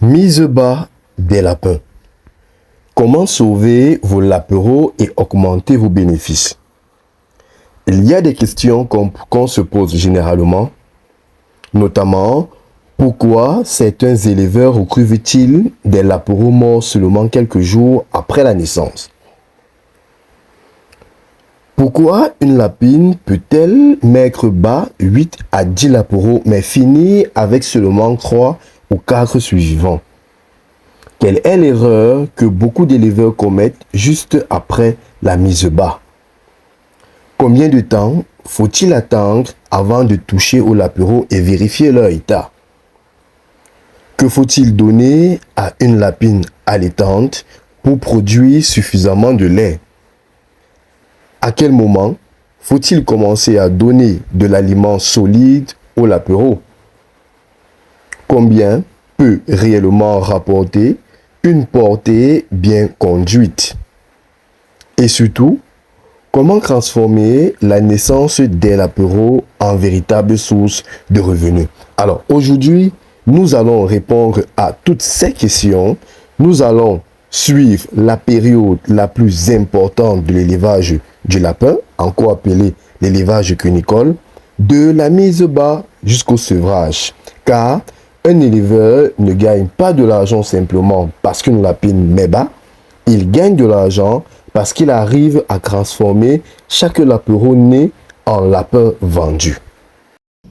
Mise bas des lapins. Comment sauver vos lapereaux et augmenter vos bénéfices? Il y a des questions qu'on se pose généralement, notamment pourquoi certains éleveurs recrutent-ils des lapereaux morts seulement quelques jours après la naissance? Pourquoi une lapine peut-elle mettre bas 8 à 10 lapereaux mais finir avec seulement 3 ou 4 survivants? Quelle est l'erreur que beaucoup d'éleveurs commettent juste après la mise bas? Combien de temps faut-il attendre avant de toucher aux lapereaux et vérifier leur état? Que faut-il donner à une lapine allaitante pour produire suffisamment de lait? À quel moment faut-il commencer à donner de l'aliment solide aux lapereaux? Combien peut réellement rapporter une portée bien conduite? Et surtout, comment transformer la naissance des lapereaux en véritable source de revenus? Alors aujourd'hui, nous allons répondre à toutes ces questions. Nous allons suivre la période la plus importante de l'élevage du lapin, encore appelé l'élevage cunicole, de la mise bas jusqu'au sevrage. Car un éleveur ne gagne pas de l'argent simplement parce qu'une lapine met bas, il gagne de l'argent parce qu'il arrive à transformer chaque lapereau né en lapin vendu.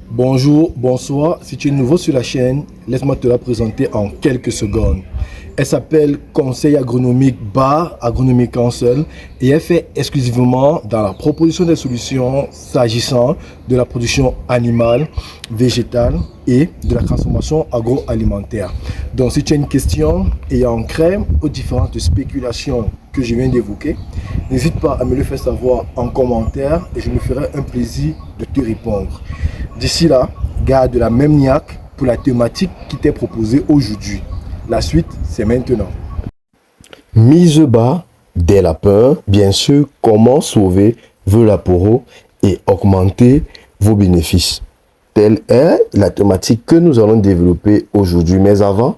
Bonjour, bonsoir, si tu es nouveau sur la chaîne, laisse-moi te la présenter en quelques secondes. Elle s'appelle Conseil agronomique BAR, Agronomic Council, et elle fait exclusivement dans la proposition des solutions s'agissant de la production animale, végétale et de la transformation agroalimentaire. Donc si tu as une question ayant trait aux différentes spéculations que je viens d'évoquer, n'hésite pas à me le faire savoir en commentaire et je me ferai un plaisir de te répondre. D'ici là, garde la même niaque pour la thématique qui t'est proposée aujourd'hui. La suite, c'est maintenant. Mise bas des lapins, bien sûr, comment sauver vos lapereaux et augmenter vos bénéfices. Telle est la thématique que nous allons développer aujourd'hui. Mais avant,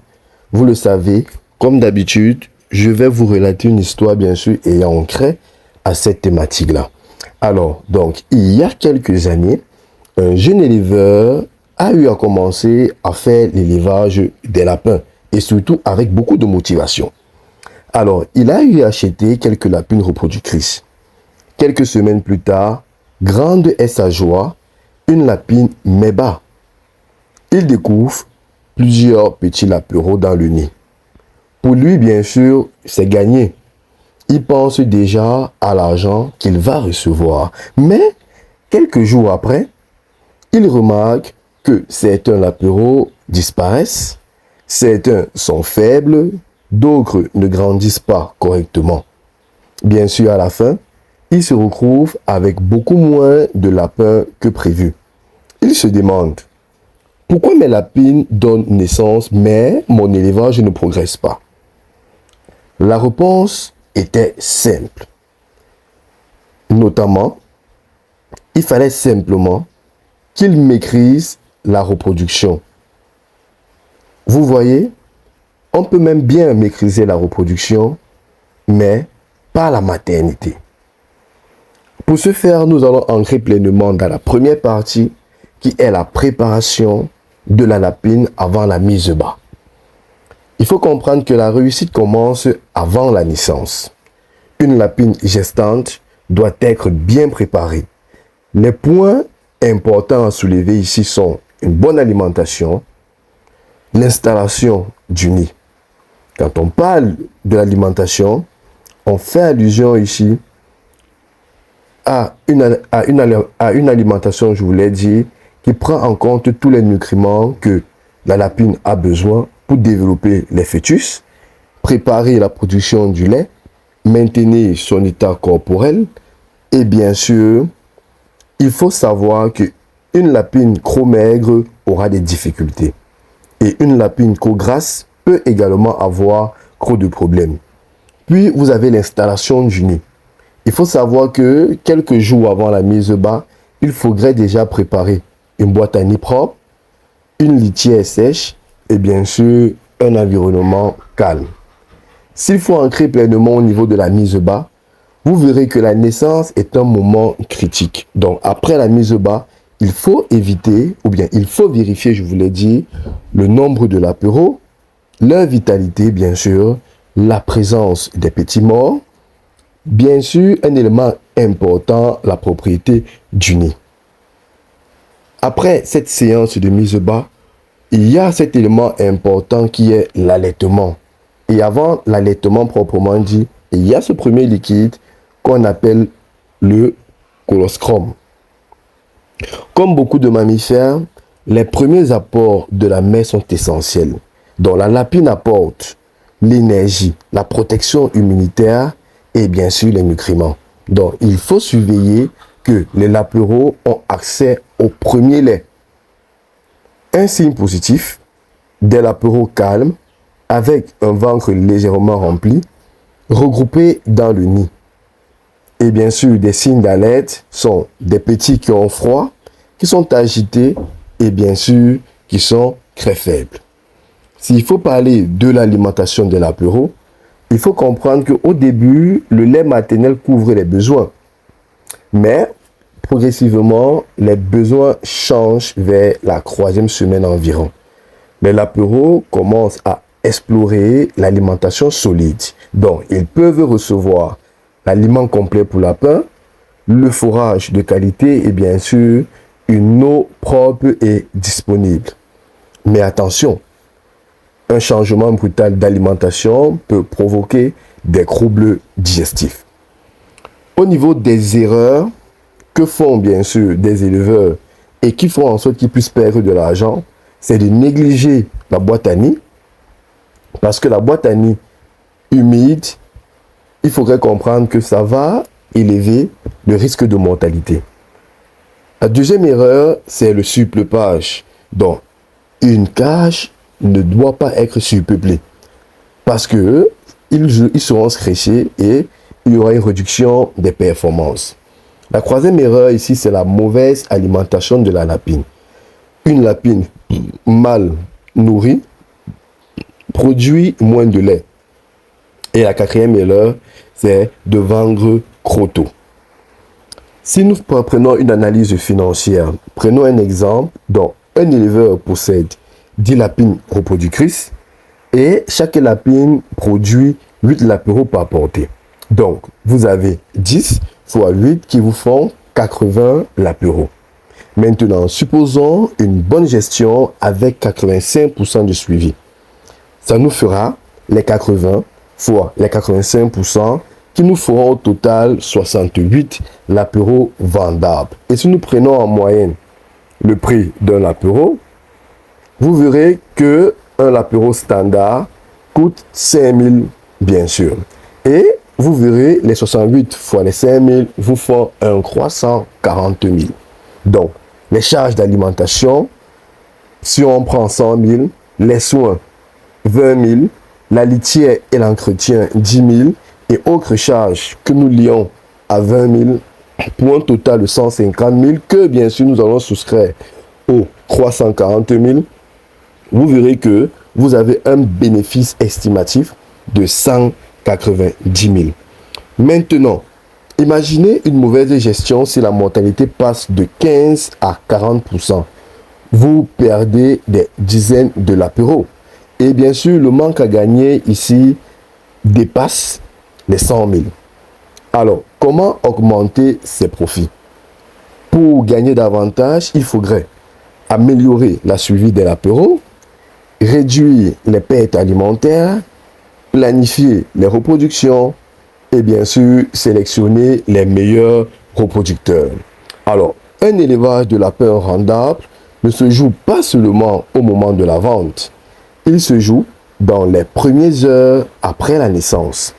vous le savez, comme d'habitude, je vais vous relater une histoire, bien sûr, ayant trait à cette thématique-là. Alors, donc, il y a quelques années, un jeune éleveur a eu à commencer à faire l'élevage des lapins et surtout avec beaucoup de motivation. Alors, il a eu à acheter quelques lapines reproductrices. Quelques semaines plus tard, grande est sa joie, une lapine met bas. Il découvre plusieurs petits lapereaux dans le nid. Pour lui, bien sûr, c'est gagné. Il pense déjà à l'argent qu'il va recevoir. Mais, quelques jours après, il remarque que certains lapereaux disparaissent, certains sont faibles, d'autres ne grandissent pas correctement. Bien sûr, à la fin, il se retrouve avec beaucoup moins de lapins que prévu. Il se demande, pourquoi mes lapines donnent naissance mais mon élevage ne progresse pas? La réponse était simple. Notamment, il fallait simplement qu'il maîtrise la reproduction. Vous voyez, on peut même bien maîtriser la reproduction, mais pas la maternité. Pour ce faire, nous allons entrer pleinement dans la première partie, qui est la préparation de la lapine avant la mise bas. Il faut comprendre que la réussite commence avant la naissance. Une lapine gestante doit être bien préparée. Les points importants à soulever ici sont une bonne alimentation, l'installation du nid. Quand on parle de l'alimentation, on fait allusion ici à une alimentation, je vous l'ai dit, qui prend en compte tous les nutriments que la lapine a besoin pour développer les fœtus, préparer la production du lait, maintenir son état corporel et bien sûr, il faut savoir qu'une lapine trop maigre aura des difficultés. Et une lapine trop grasse peut également avoir trop de problèmes. Puis, vous avez l'installation du nid. Il faut savoir que quelques jours avant la mise bas, il faudrait déjà préparer une boîte à nid propre, une litière sèche et bien sûr un environnement calme. S'il faut ancrer pleinement au niveau de la mise bas, vous verrez que la naissance est un moment critique. Donc, après la mise bas, il faut éviter, ou bien il faut vérifier, je vous l'ai dit, le nombre de lapéraux, leur vitalité, bien sûr, la présence des petits morts, bien sûr, un élément important, la propriété du nid. Après cette séance de mise bas, il y a cet élément important qui est l'allaitement. Et avant l'allaitement proprement dit, il y a ce premier liquide qu'on appelle le colostrum. Comme beaucoup de mammifères, les premiers apports de la mère sont essentiels. Donc la lapine apporte l'énergie, la protection immunitaire et bien sûr les nutriments. Donc il faut surveiller que les lapéraux ont accès au premier lait. Un signe positif, des lapéraux calmes avec un ventre légèrement rempli, regroupés dans le nid. Et bien sûr, des signes d'alerte sont des petits qui ont froid, qui sont agités et bien sûr qui sont très faibles. S'il faut parler de l'alimentation des lapéraux, il faut comprendre qu'au début, le lait maternel couvre les besoins. Mais progressivement, les besoins changent vers la 3e semaine environ. Les lapéraux commencent à explorer l'alimentation solide. Donc, ils peuvent recevoir l'aliment complet pour lapin, le fourrage de qualité et bien sûr, une eau propre et disponible. Mais attention, un changement brutal d'alimentation peut provoquer des troubles digestifs. Au niveau des erreurs que font bien sûr des éleveurs et qui font en sorte qu'ils puissent perdre de l'argent, c'est de négliger la boîte à nid. Parce que la boîte à nid humide, il faudrait comprendre que ça va élever le risque de mortalité. La deuxième erreur, c'est le surpeuplage. Donc, une cage ne doit pas être surpeuplée. Parce que ils seront stressés et il y aura une réduction des performances. La troisième erreur ici, c'est la mauvaise alimentation de la lapine. Une lapine mal nourrie produit moins de lait. Et la quatrième erreur, c'est de vendre trop tôt. Si nous prenons une analyse financière, prenons un exemple dont un éleveur possède 10 lapines reproductrices et chaque lapine produit 8 lapéraux par portée. Donc, vous avez 10 fois 8 qui vous font 80 lapéraux. Maintenant, supposons une bonne gestion avec 85% de suivi. Ça nous fera les 80 fois les 85% qui nous feront au total 68 lapéraux vendables. Et si nous prenons en moyenne le prix d'un lapéro, vous verrez que un lapéro standard coûte 5 000 bien sûr. Et vous verrez les 68 fois les 5 000 vous font un croissant 40 000. Donc, les charges d'alimentation, si on prend 100 000, les soins 20 000, la litière et l'entretien 10 000 et autres charges que nous lions à 20 000 pour un total de 150 000 que bien sûr nous allons souscrire aux 340 000, vous verrez que vous avez un bénéfice estimatif de 190 000. Maintenant, imaginez une mauvaise gestion si la mortalité passe de 15 à 40%. Vous perdez des dizaines de lapéraux. Et bien sûr, le manque à gagner ici dépasse les 100 000. Alors, comment augmenter ses profits? Pour gagner davantage, il faudrait améliorer la suivi des lapéraux, réduire les pertes alimentaires, planifier les reproductions et bien sûr sélectionner les meilleurs reproducteurs. Alors, un élevage de lapins rentable ne se joue pas seulement au moment de la vente. Il se joue dans les premières heures après la naissance.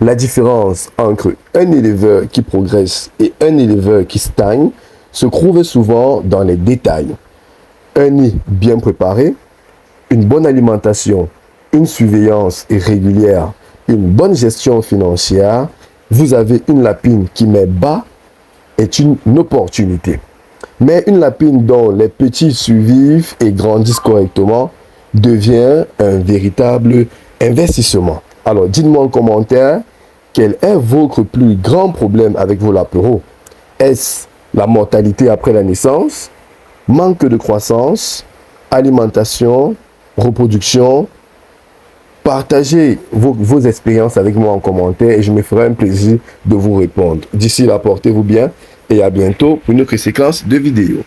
La différence entre un éleveur qui progresse et un éleveur qui stagne se trouve souvent dans les détails. Un nid bien préparé, une bonne alimentation, une surveillance régulière, une bonne gestion financière, vous avez une lapine qui met bas est une opportunité. Mais une lapine dont les petits survivent et grandissent correctement devient un véritable investissement. Alors, dites-moi en commentaire quel est votre plus grand problème avec vos lapéros. Est-ce la mortalité après la naissance, manque de croissance, alimentation, reproduction? Partagez vos expériences avec moi en commentaire et je me ferai un plaisir de vous répondre. D'ici là, portez-vous bien et à bientôt pour une autre séquence de vidéos.